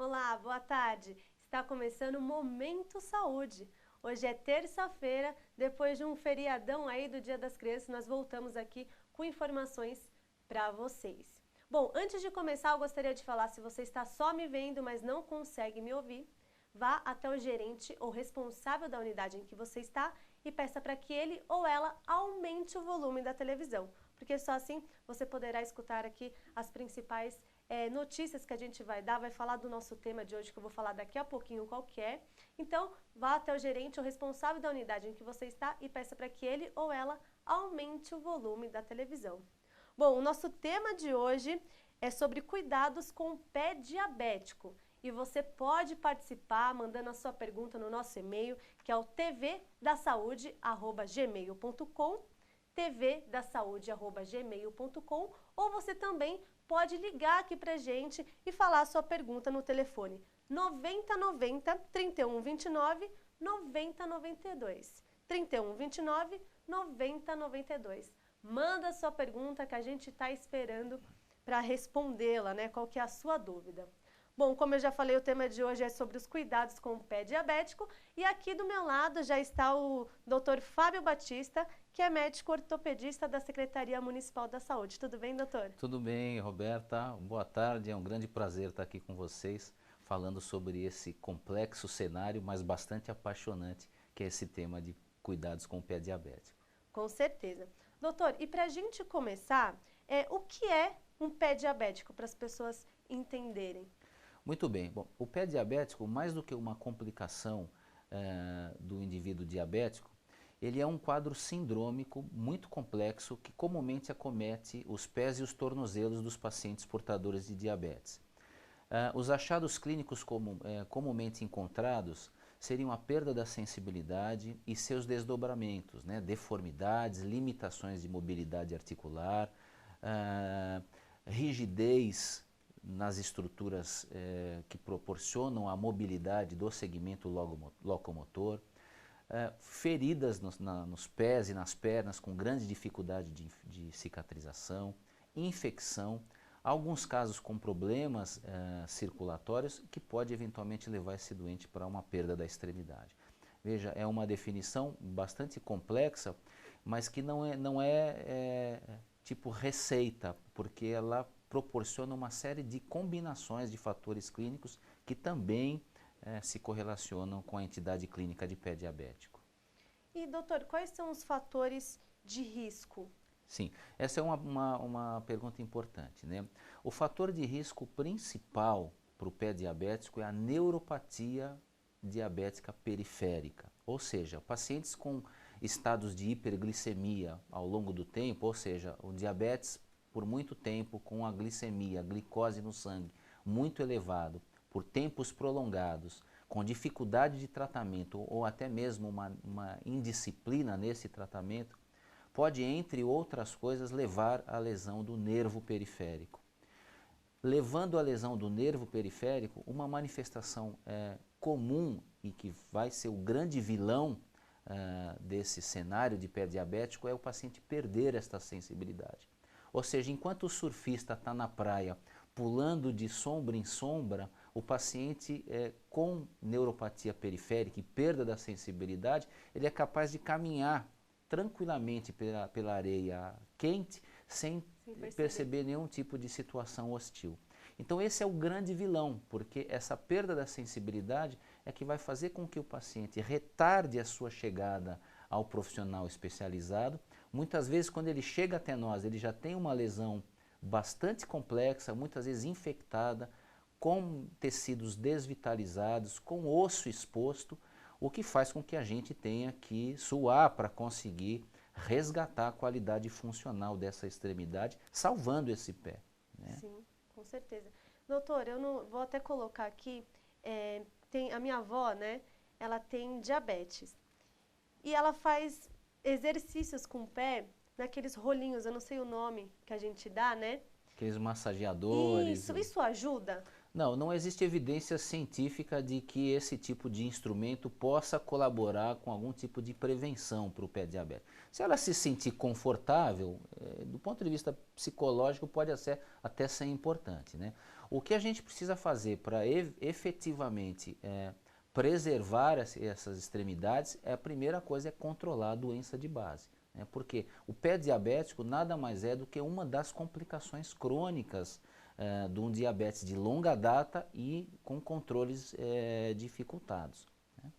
Olá, boa tarde. Está começando o Momento Saúde. Hoje é terça-feira, depois de um feriadão aí do Dia das Crianças, nós voltamos aqui com informações para vocês. Bom, antes de começar, eu gostaria de falar, se você está só me vendo, mas não consegue me ouvir, vá até o gerente ou responsável da unidade em que você está e peça para que ele ou ela aumente o volume da televisão, porque só assim você poderá escutar aqui as principais notícias que a gente vai dar, vai falar do nosso tema de hoje, que eu vou falar daqui a pouquinho qual que é. Então, vá até o gerente ou responsável da unidade em que você está e peça para que ele ou ela aumente o volume da televisão. Bom, o nosso tema de hoje é sobre cuidados com o pé diabético. E você pode participar mandando a sua pergunta no nosso e-mail, que é o tvdasaude@gmail.com, tvdasaude@gmail.com, ou você também pode ligar aqui pra gente e falar a sua pergunta no telefone 9090 3129 9092. 3129 9092. Manda a sua pergunta que a gente está esperando para respondê-la, né? Qual que é a sua dúvida? Bom, como eu já falei, o tema de hoje é sobre os cuidados com o pé diabético e aqui do meu lado já está o Dr. Fábio Batista, que é médico ortopedista da Secretaria Municipal da Saúde. Tudo bem, doutor? Tudo bem, Roberta. Boa tarde. É um grande prazer estar aqui com vocês, falando sobre esse complexo cenário, mas bastante apaixonante, que é esse tema de cuidados com o pé diabético. Com certeza. Doutor, e para a gente começar, o que é um pé diabético, para as pessoas entenderem? Muito bem. Bom, o pé diabético, mais do que uma complicação do indivíduo diabético, ele é um quadro sindrômico muito complexo que comumente acomete os pés e os tornozelos dos pacientes portadores de diabetes. Os achados clínicos comumente encontrados seriam a perda da sensibilidade e seus desdobramentos, né? Deformidades, limitações de mobilidade articular, rigidez nas estruturas que proporcionam a mobilidade do segmento locomotor, feridas nos pés e nas pernas com grande dificuldade de cicatrização, infecção, alguns casos com problemas circulatórios que pode eventualmente levar esse doente para uma perda da extremidade. Veja, é uma definição bastante complexa, mas que não é tipo receita, porque ela proporciona uma série de combinações de fatores clínicos que também se correlacionam com a entidade clínica de pé diabético. E, doutor, quais são os fatores de risco? Sim, essa é uma pergunta importante, né? O fator de risco principal para o pé diabético é a neuropatia diabética periférica, ou seja, pacientes com estados de hiperglicemia ao longo do tempo, ou seja, o diabetes por muito tempo com a glicemia, a glicose no sangue muito elevado, por tempos prolongados, com dificuldade de tratamento ou até mesmo uma indisciplina nesse tratamento, pode, entre outras coisas, levar à lesão do nervo periférico. Levando à lesão do nervo periférico, uma manifestação comum e que vai ser o grande vilão desse cenário de pé diabético é o paciente perder esta sensibilidade. Ou seja, enquanto o surfista está na praia pulando de sombra em sombra, o paciente com neuropatia periférica e perda da sensibilidade, ele é capaz de caminhar tranquilamente pela areia quente sem perceber nenhum tipo de situação hostil. Então esse é o grande vilão, porque essa perda da sensibilidade é que vai fazer com que o paciente retarde a sua chegada ao profissional especializado. Muitas vezes quando ele chega até nós, ele já tem uma lesão bastante complexa, muitas vezes infectada, com tecidos desvitalizados, com osso exposto, o que faz com que a gente tenha que suar para conseguir resgatar a qualidade funcional dessa extremidade, salvando esse pé, né? Sim, com certeza. Doutor, eu não, vou até colocar aqui, tem a minha avó, né, ela tem diabetes e ela faz exercícios com o pé, naqueles rolinhos, eu não sei o nome que a gente dá, né? Aqueles massageadores. Isso ajuda? Não, não existe evidência científica de que esse tipo de instrumento possa colaborar com algum tipo de prevenção para o pé diabético. Se ela se sentir confortável, do ponto de vista psicológico, pode até ser importante, né? O que a gente precisa fazer para efetivamente preservar essas extremidades, a primeira coisa é controlar a doença de base, né? Porque o pé diabético nada mais é do que uma das complicações crônicas de um diabetes de longa data e com controles dificultados, né?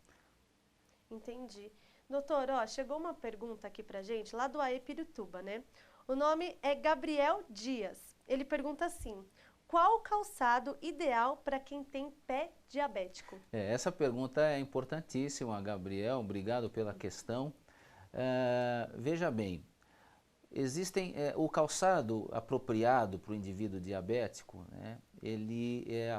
Entendi. Doutor, ó, chegou uma pergunta aqui pra gente, lá do AE Pirituba, né? O nome é Gabriel Dias. Ele pergunta assim: qual o calçado ideal para quem tem pé diabético? Essa pergunta é importantíssima, Gabriel. Obrigado pela questão. Veja bem, o calçado apropriado para o indivíduo diabético, né,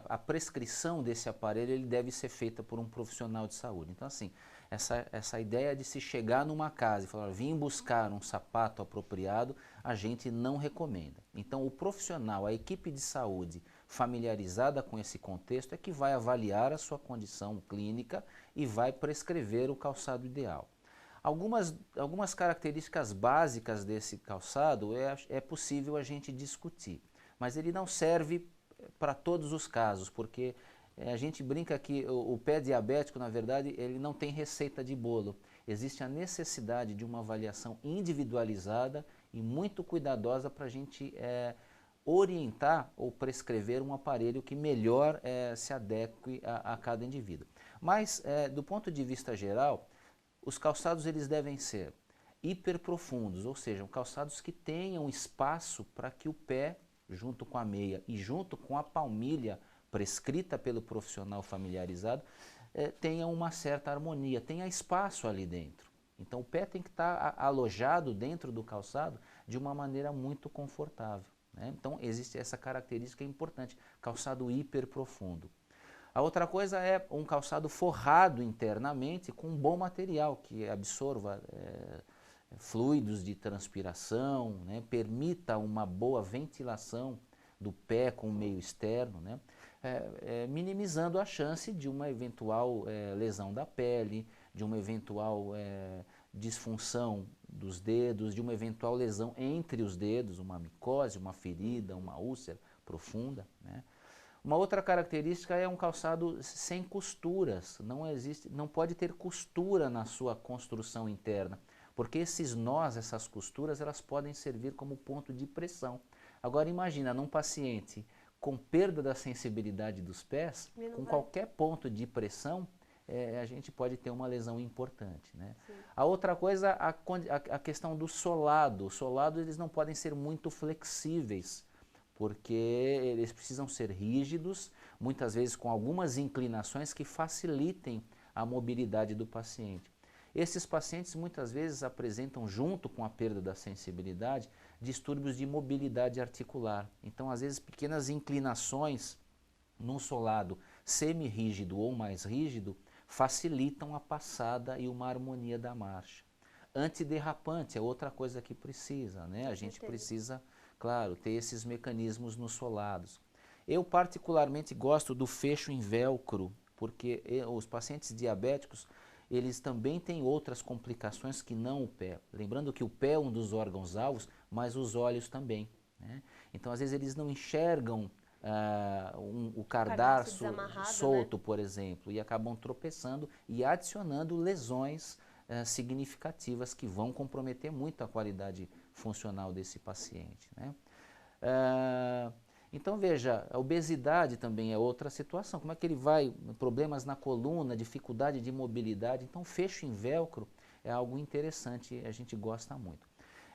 a prescrição desse aparelho ele deve ser feita por um profissional de saúde. Então, assim, essa ideia de se chegar numa casa e falar, vim buscar um sapato apropriado, a gente não recomenda. Então, o profissional, a equipe de saúde familiarizada com esse contexto é que vai avaliar a sua condição clínica e vai prescrever o calçado ideal. Algumas características básicas desse calçado é possível a gente discutir, mas ele não serve para todos os casos, porque a gente brinca que o pé diabético, na verdade, ele não tem receita de bolo. Existe a necessidade de uma avaliação individualizada e muito cuidadosa para a gente orientar ou prescrever um aparelho que melhor se adeque a cada indivíduo. Mas, do ponto de vista geral, os calçados eles devem ser hiperprofundos, ou seja, calçados que tenham espaço para que o pé, junto com a meia e junto com a palmilha prescrita pelo profissional familiarizado, tenha uma certa harmonia, tenha espaço ali dentro. Então o pé tem que estar alojado dentro do calçado de uma maneira muito confortável, né? Então existe essa característica importante, calçado hiperprofundo. A outra coisa é um calçado forrado internamente com um bom material que absorva fluidos de transpiração, né, permita uma boa ventilação do pé com o meio externo, né, minimizando a chance de uma eventual lesão da pele, de uma eventual disfunção dos dedos, de uma eventual lesão entre os dedos, uma micose, uma ferida, uma úlcera profunda, né. Uma outra característica é um calçado sem costuras, não pode ter costura na sua construção interna, porque esses nós, essas costuras, elas podem servir como ponto de pressão. Agora imagina, num paciente com perda da sensibilidade dos pés, com qualquer ponto de pressão, a gente pode ter uma lesão importante, né? A outra coisa, a questão do solado. Os solados eles não podem ser muito flexíveis, porque eles precisam ser rígidos, muitas vezes com algumas inclinações que facilitem a mobilidade do paciente. Esses pacientes muitas vezes apresentam, junto com a perda da sensibilidade, distúrbios de mobilidade articular. Então, às vezes, pequenas inclinações num solado semi-rígido ou mais rígido facilitam a passada e uma harmonia da marcha. Antiderrapante é outra coisa que precisa, né? A gente precisa, claro, ter esses mecanismos nos solados. Eu particularmente gosto do fecho em velcro, porque os pacientes diabéticos, eles também têm outras complicações que não o pé. Lembrando que o pé é um dos órgãos-alvos, mas os olhos também, né? Então, às vezes, eles não enxergam o cadarço solto, né, por exemplo, e acabam tropeçando e adicionando lesões significativas que vão comprometer muito a qualidade funcional desse paciente, né? Então veja, a obesidade também é outra situação. Como é que ele vai? Problemas na coluna, dificuldade de mobilidade. Então fecho em velcro é algo interessante, a gente gosta muito.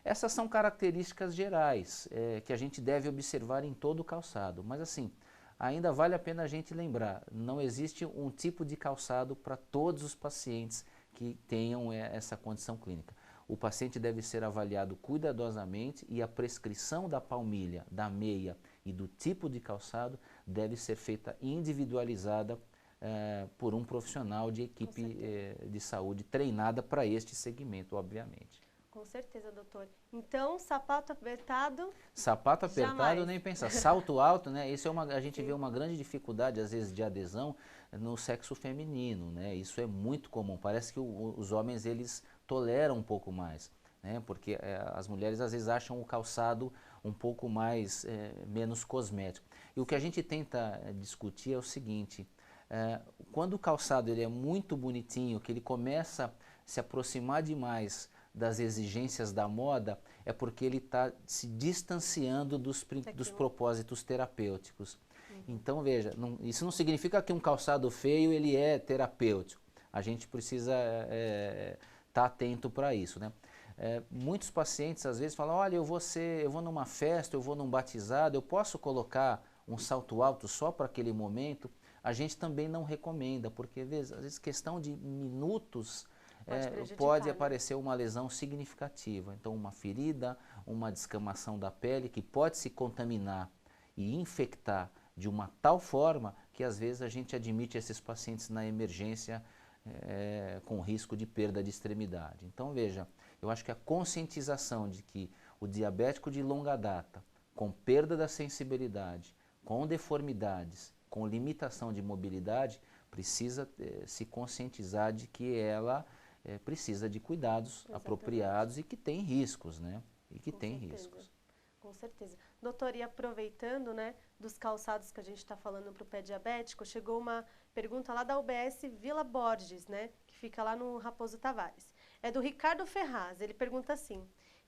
Essas são características gerais que a gente deve observar em todo o calçado. Mas assim, ainda vale a pena a gente lembrar, não existe um tipo de calçado para todos os pacientes que tenham essa condição clínica. O paciente deve ser avaliado cuidadosamente e a prescrição da palmilha, da meia e do tipo de calçado deve ser feita individualizada por um profissional de equipe de saúde treinada para este segmento, obviamente. Com certeza, doutor. Então, sapato apertado... Sapato apertado, jamais. nem pensar. Salto alto, né? Isso é a gente Sim. vê uma grande dificuldade, às vezes, de adesão no sexo feminino, né? Isso é muito comum. Parece que os homens, eles toleram um pouco mais, né? Porque as mulheres, às vezes, acham o calçado um pouco mais, menos cosmético. E o que a gente tenta discutir é o seguinte, quando o calçado ele é muito bonitinho, que ele começa a se aproximar demais das exigências da moda, é porque ele está se distanciando dos propósitos terapêuticos. Então, veja, isso não significa que um calçado feio ele é terapêutico. A gente precisa estar atento para isso, né? Muitos pacientes às vezes falam, olha, eu vou numa festa, eu vou num batizado, eu posso colocar um salto alto só para aquele momento? A gente também não recomenda, porque às vezes questão de minutos pode aparecer uma lesão significativa. Então, uma ferida, uma descamação da pele que pode se contaminar e infectar de uma tal forma que às vezes a gente admite esses pacientes na emergência com risco de perda de extremidade. Então, veja, eu acho que a conscientização de que o diabético de longa data, com perda da sensibilidade, com deformidades, com limitação de mobilidade, precisa se conscientizar de que ela precisa de cuidados apropriados e que tem riscos, né? E que tem riscos. Com certeza. Doutor, e aproveitando, né, dos calçados que a gente está falando para o pé diabético, chegou uma pergunta lá da UBS Vila Borges, né, que fica lá no Raposo Tavares. É do Ricardo Ferraz, ele pergunta assim,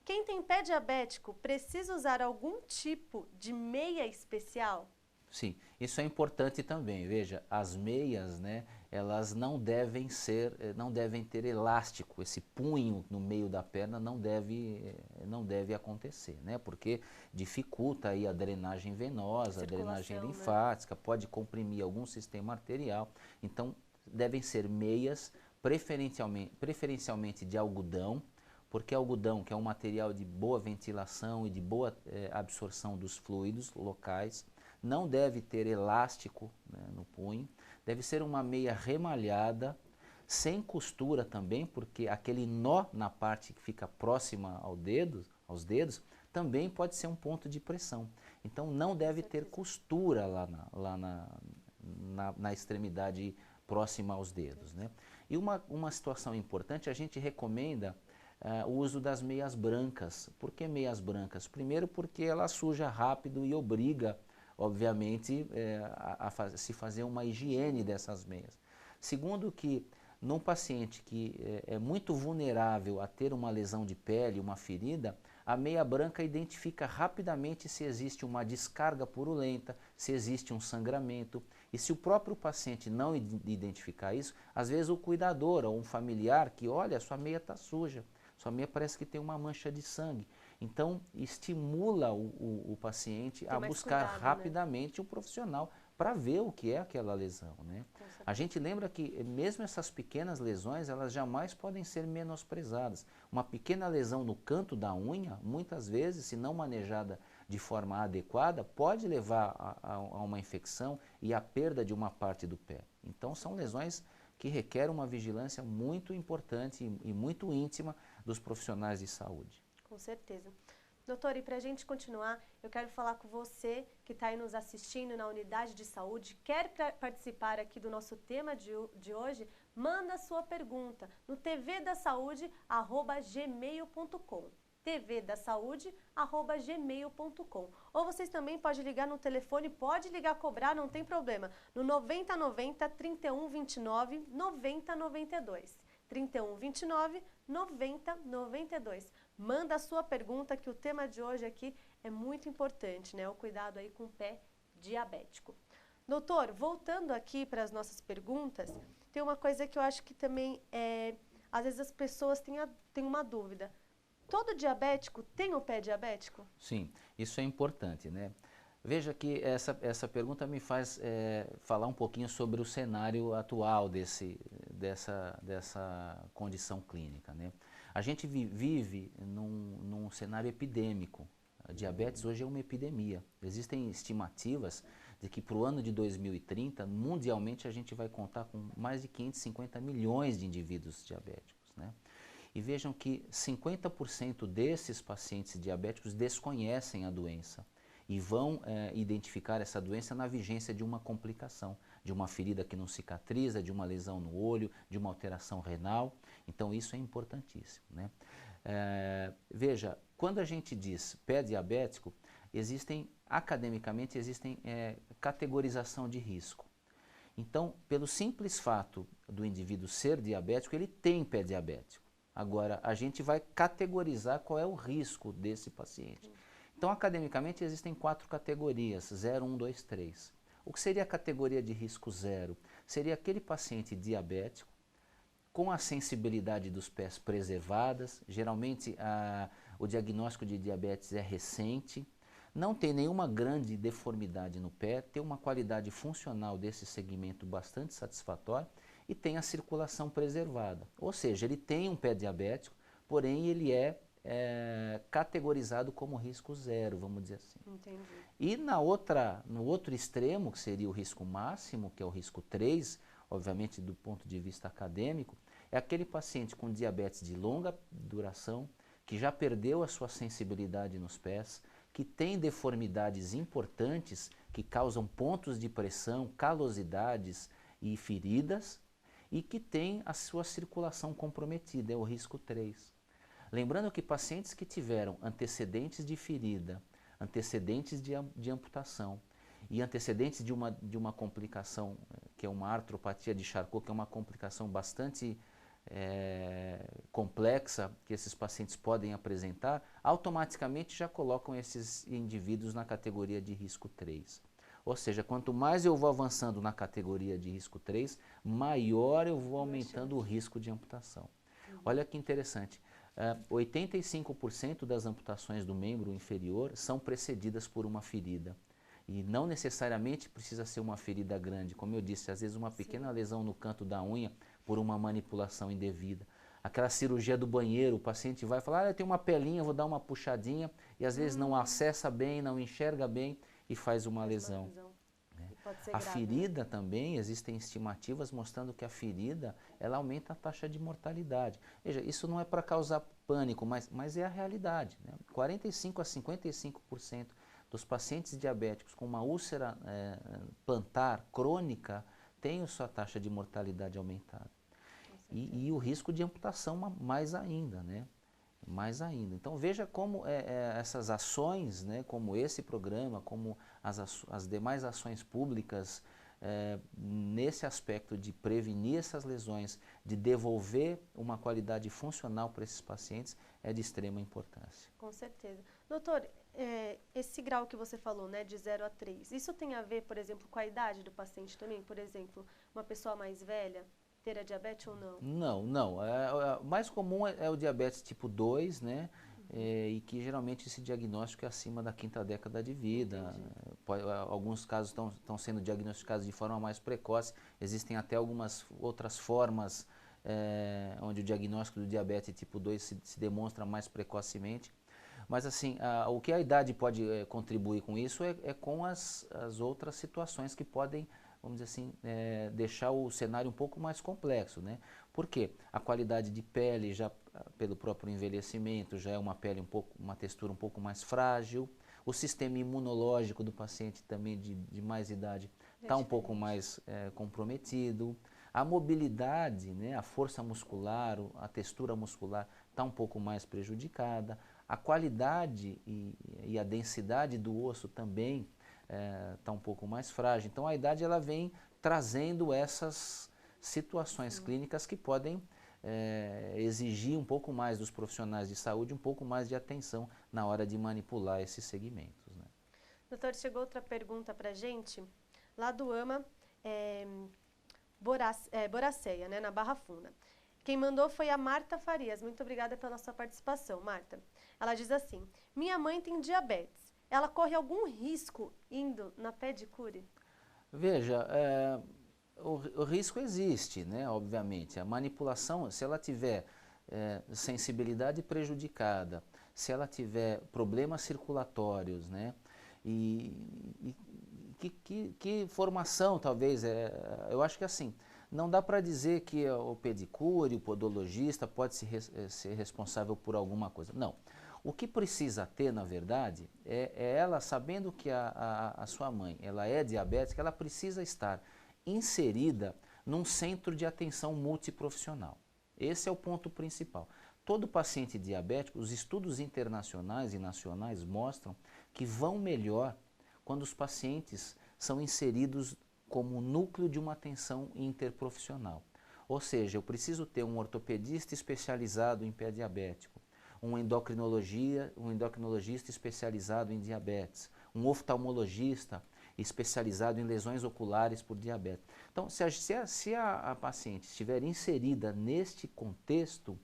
quem tem pé diabético precisa usar algum tipo de meia especial? Sim, isso é importante também. Veja, as meias, né, elas não devem ter elástico. Esse punho no meio da perna não deve acontecer, né, porque dificulta aí a drenagem venosa, a drenagem linfática, né? Pode comprimir algum sistema arterial. Então, devem ser meias preferencialmente de algodão, porque algodão, que é um material de boa ventilação e de boa absorção dos fluidos locais, não deve ter elástico, né, no punho, deve ser uma meia remalhada, sem costura também, porque aquele nó na parte que fica próxima aos dedos, também pode ser um ponto de pressão. Então não deve ter costura lá na extremidade próxima aos dedos, né? E uma situação importante, a gente recomenda o uso das meias brancas. Por que meias brancas? Primeiro porque ela suja rápido e obriga, obviamente, se fazer uma higiene dessas meias. Segundo que, num paciente que é muito vulnerável a ter uma lesão de pele, uma ferida, a meia branca identifica rapidamente se existe uma descarga purulenta, se existe um sangramento. E se o próprio paciente não identificar isso, às vezes o cuidador ou um familiar que, olha, sua meia está suja, sua meia parece que tem uma mancha de sangue. Então, estimula o paciente a buscar rapidamente um profissional para ver o que é aquela lesão, né? A gente lembra que mesmo essas pequenas lesões, elas jamais podem ser menosprezadas. Uma pequena lesão no canto da unha, muitas vezes, se não manejada de forma adequada, pode levar a uma infecção e à perda de uma parte do pé. Então, são lesões que requerem uma vigilância muito importante e muito íntima dos profissionais de saúde. Com certeza. Doutor, e para a gente continuar, eu quero falar com você que está aí nos assistindo na unidade de saúde, quer participar aqui do nosso tema de hoje, manda a sua pergunta no tvdasaude@gmail.com tvdasaude@gmail.com. Ou vocês também podem ligar no telefone, pode ligar cobrar, não tem problema, no 9090 3129 9092. 3129 9092. Manda a sua pergunta, que o tema de hoje aqui é muito importante, né? O cuidado aí com o pé diabético. Doutor, voltando aqui para as nossas perguntas, tem uma coisa que eu acho que também às vezes as pessoas têm uma dúvida. Todo diabético tem o pé diabético? Sim, isso é importante, né? Veja que essa pergunta me faz falar um pouquinho sobre o cenário atual dessa condição clínica, né? A gente vive num cenário epidêmico. A diabetes hoje é uma epidemia. Existem estimativas de que para o ano de 2030, mundialmente, a gente vai contar com mais de 550 milhões de indivíduos diabéticos, né? E vejam que 50% desses pacientes diabéticos desconhecem a doença e vão identificar essa doença na vigência de uma complicação, de uma ferida que não cicatriza, de uma lesão no olho, de uma alteração renal. Então isso é importantíssimo, né? Veja, quando a gente diz pé diabético, academicamente existem categorização de risco. Então, pelo simples fato do indivíduo ser diabético, ele tem pé diabético. Agora, a gente vai categorizar qual é o risco desse paciente. Então, academicamente, existem 4 categorias, 0, 1, 2, 3. O que seria a categoria de risco 0? Seria aquele paciente diabético com a sensibilidade dos pés preservadas, geralmente o diagnóstico de diabetes é recente, não tem nenhuma grande deformidade no pé, tem uma qualidade funcional desse segmento bastante satisfatória e tem a circulação preservada. Ou seja, ele tem um pé diabético, porém ele é categorizado como risco 0, vamos dizer assim. Entendi. E no outro extremo, que seria o risco máximo, que é o risco 3, obviamente do ponto de vista acadêmico, é aquele paciente com diabetes de longa duração, que já perdeu a sua sensibilidade nos pés, que tem deformidades importantes que causam pontos de pressão, calosidades e feridas, e que tem a sua circulação comprometida, é o risco 3. Lembrando que pacientes que tiveram antecedentes de ferida, antecedentes de amputação e antecedentes de uma complicação, que é uma artropatia de Charcot, que é uma complicação bastante complexa que esses pacientes podem apresentar, automaticamente já colocam esses indivíduos na categoria de risco 3. Ou seja, quanto mais eu vou avançando na categoria de risco 3, maior eu vou aumentando o risco de amputação. Olha que interessante, 85% das amputações do membro inferior são precedidas por uma ferida. E não necessariamente precisa ser uma ferida grande, como eu disse, às vezes uma pequena lesão no canto da unha por uma manipulação indevida. Aquela cirurgia do banheiro, o paciente vai falar, eu tenho uma pelinha, vou dar uma puxadinha, e às vezes não acessa bem, não enxerga bem e faz uma lesão. A ferida também, existem estimativas mostrando que a ferida, ela aumenta a taxa de mortalidade. Veja, isso não é para causar pânico, mas é a realidade, né? 45 a 55% dos pacientes diabéticos com uma úlcera plantar crônica têm a sua taxa de mortalidade aumentada. E o risco de amputação mais ainda, né? Mais ainda. Então veja como essas ações, né, como esse programa, como as demais ações públicas, nesse aspecto de prevenir essas lesões, de devolver uma qualidade funcional para esses pacientes, é de extrema importância. Com certeza. Doutor, esse grau que você falou, né, de 0 a 3, isso tem a ver, por exemplo, com a idade do paciente também? Por exemplo, uma pessoa mais velha ter a diabetes ou não? Não. O mais comum é o diabetes tipo 2, né? E que geralmente esse diagnóstico é acima da 5ª década de vida. Alguns casos estão sendo diagnosticados de forma mais precoce. Existem até algumas outras formas onde o diagnóstico do diabetes tipo 2 se demonstra mais precocemente. Mas assim, o que a idade pode contribuir com isso é com as outras situações que podem, vamos dizer assim, deixar o cenário um pouco mais complexo, né? Por quê? A qualidade de pele, já pelo próprio envelhecimento, já é uma pele uma textura um pouco mais frágil. O sistema imunológico do paciente também de mais idade está um pouco mais comprometido. A mobilidade, né, a força muscular, a textura muscular está um pouco mais prejudicada. A qualidade e a densidade do osso também está um pouco mais frágil. Então a idade ela vem trazendo essas situações clínicas que podem exigir um pouco mais dos profissionais de saúde, um pouco mais de atenção na hora de manipular esses segmentos, né? Doutor, chegou outra pergunta para a gente, lá do AMA Boracéia, né, na Barra Funda. Quem mandou foi a Marta Farias. Muito obrigada pela sua participação, Marta. Ela diz assim, minha mãe tem diabetes. Ela corre algum risco indo na pedicure? Veja, o risco existe, né, obviamente. A manipulação, se ela tiver sensibilidade prejudicada, se ela tiver problemas circulatórios, né, e que formação talvez, eu acho que assim, não dá para dizer que o pedicure, o podologista pode ser responsável por alguma coisa. Não. O que precisa ter, na verdade, é ela, sabendo que a sua mãe ela é diabética, ela precisa estar inserida num centro de atenção multiprofissional. Esse é o ponto principal. Todo paciente diabético, os estudos internacionais e nacionais mostram que vão melhor quando os pacientes são inseridos como núcleo de uma atenção interprofissional. Ou seja, eu preciso ter um ortopedista especializado em pé diabético, um endocrinologista especializado em diabetes, um oftalmologista especializado em lesões oculares por diabetes. Então, se a paciente estiver inserida neste contexto,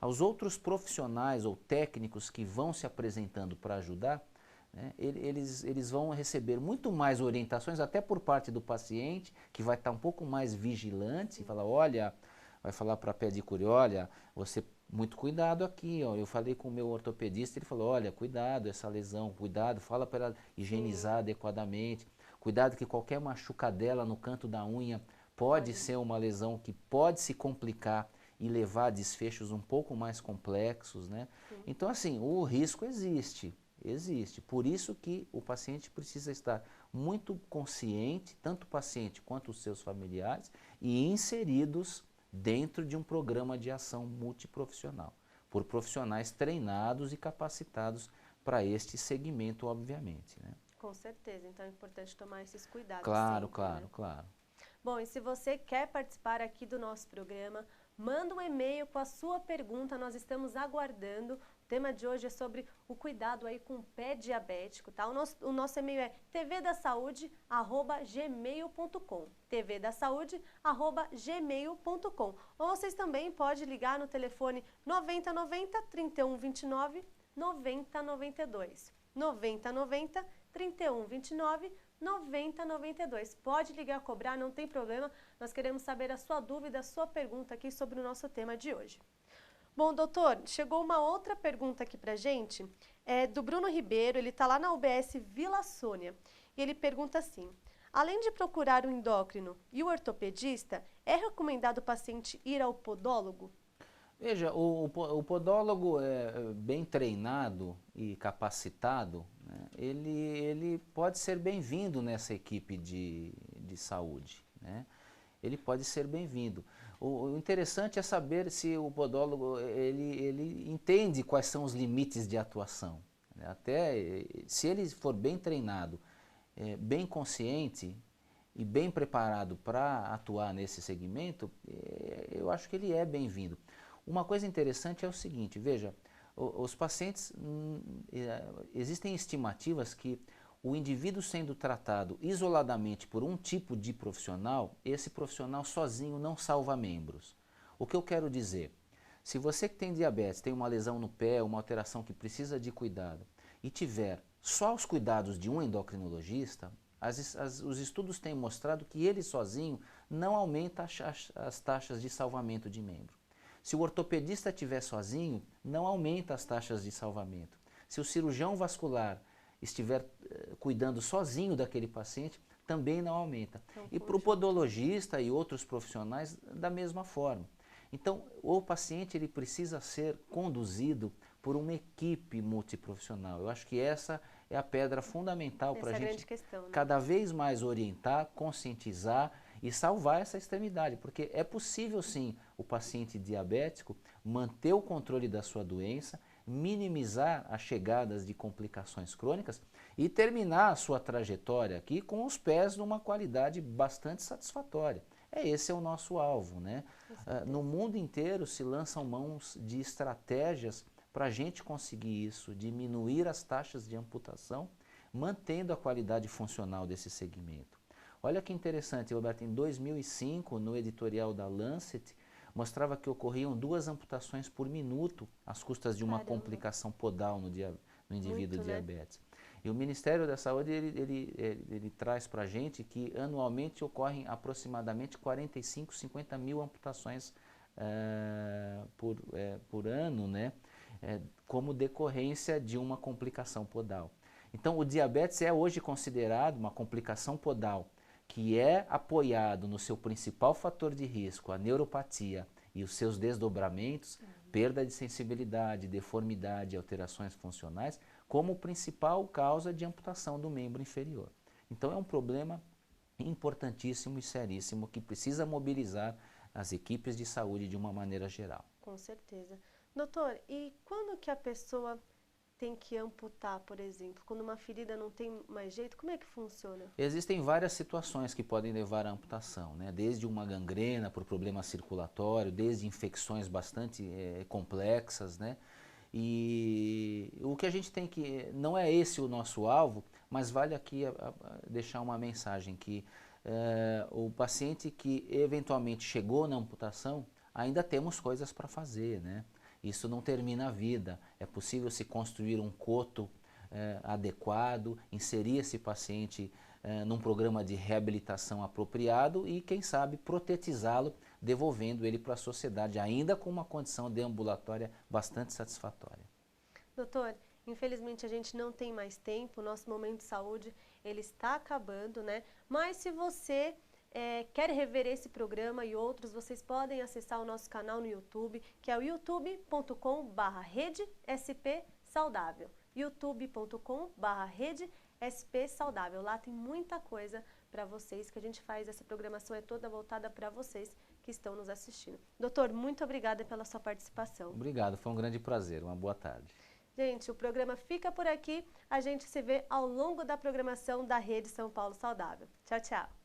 aos outros profissionais ou técnicos que vão se apresentando para ajudar, né, eles vão receber muito mais orientações, até por parte do paciente, que vai estar um pouco mais vigilante, e falar, olha, vai falar para a pedicure, olha, você, muito cuidado aqui, ó, eu falei com o meu ortopedista, ele falou, olha, cuidado essa lesão, cuidado, fala para ela higienizar adequadamente, cuidado que qualquer machucadela no canto da unha pode ser uma lesão que pode se complicar e levar a desfechos um pouco mais complexos, né? Então, assim, o risco existe. Existe. Por isso que o paciente precisa estar muito consciente, tanto o paciente quanto os seus familiares, e inseridos dentro de um programa de ação multiprofissional, por profissionais treinados e capacitados para este segmento, obviamente, né? Com certeza, então é importante tomar esses cuidados. Claro, sempre, claro, né? claro. Bom, e se você quer participar aqui do nosso programa, manda um e-mail com a sua pergunta, nós estamos aguardando. O tema de hoje é sobre o cuidado aí com o pé diabético, tá? O nosso e-mail é tvdasaude@gmail.com, tvdasaude@gmail.com. Ou vocês também podem ligar no telefone 9090 3129 9092. 9090 3129 9092. Pode ligar, cobrar, não tem problema. Nós queremos saber a sua dúvida, a sua pergunta aqui sobre o nosso tema de hoje. Bom, doutor, chegou uma outra pergunta aqui pra gente, do Bruno Ribeiro, ele está lá na UBS Vila Sônia, e ele pergunta assim, além de procurar o endócrino e o ortopedista, é recomendado o paciente ir ao podólogo? Veja, o podólogo bem treinado e capacitado, né, ele pode ser bem-vindo nessa equipe de saúde, né? Ele pode ser bem-vindo. O interessante é saber se o podólogo ele entende quais são os limites de atuação, né? Até se ele for bem treinado, bem consciente e bem preparado para atuar nesse segmento, eu acho que ele é bem-vindo. Uma coisa interessante é o seguinte, veja, os pacientes, existem estimativas que o indivíduo sendo tratado isoladamente por um tipo de profissional, esse profissional sozinho não salva membros. O que eu quero dizer? Se você que tem diabetes, tem uma lesão no pé, uma alteração que precisa de cuidado, e tiver só os cuidados de um endocrinologista, os estudos têm mostrado que ele sozinho não aumenta as taxas de salvamento de membro. Se o ortopedista estiver sozinho, não aumenta as taxas de salvamento. Se o cirurgião vascular estiver cuidando sozinho daquele paciente, também não aumenta. E para o podologista e outros profissionais, da mesma forma. Então, o paciente ele precisa ser conduzido por uma equipe multiprofissional. Eu acho que essa é a pedra fundamental para a gente cada vez mais orientar, conscientizar e salvar essa extremidade, porque é possível sim o paciente diabético manter o controle da sua doença, minimizar as chegadas de complicações crônicas e terminar a sua trajetória aqui com os pés numa qualidade bastante satisfatória. Esse é o nosso alvo, né? No mundo inteiro se lançam mãos de estratégias para a gente conseguir isso, diminuir as taxas de amputação, mantendo a qualidade funcional desse segmento. Olha que interessante, Roberto, em 2005, no editorial da Lancet, mostrava que ocorriam 2 amputações por minuto às custas de uma complicação podal no indivíduo diabetes. E o Ministério da Saúde ele traz para a gente que anualmente ocorrem aproximadamente 45, 50 mil amputações por ano, né? Como decorrência de uma complicação podal. Então o diabetes é hoje considerado uma complicação podal que é apoiado no seu principal fator de risco, a neuropatia e os seus desdobramentos, perda de sensibilidade, deformidade, alterações funcionais, como principal causa de amputação do membro inferior. Então é um problema importantíssimo e seríssimo que precisa mobilizar as equipes de saúde de uma maneira geral. Com certeza. Doutor, e quando que a pessoa tem que amputar, por exemplo? Quando uma ferida não tem mais jeito, como é que funciona? Existem várias situações que podem levar à amputação, né? Desde uma gangrena por problema circulatório, desde infecções bastante complexas, né? E o que a gente tem que, não é esse o nosso alvo, mas vale aqui deixar uma mensagem que o paciente que eventualmente chegou na amputação, ainda temos coisas para fazer, né? Isso não termina a vida, é possível se construir um coto adequado, inserir esse paciente num programa de reabilitação apropriado e, quem sabe, protetizá-lo, devolvendo ele para a sociedade, ainda com uma condição deambulatória bastante satisfatória. Doutor, infelizmente a gente não tem mais tempo, o nosso momento de saúde ele está acabando, né? Mas se você quer rever esse programa e outros, vocês podem acessar o nosso canal no YouTube, que é o youtube.com/redespsaudável. youtube.com/redespsaudável. Lá tem muita coisa para vocês que a gente faz, essa programação é toda voltada para vocês que estão nos assistindo. Doutor, muito obrigada pela sua participação. Obrigado, foi um grande prazer, uma boa tarde. Gente, o programa fica por aqui, a gente se vê ao longo da programação da Rede São Paulo Saudável. Tchau, tchau.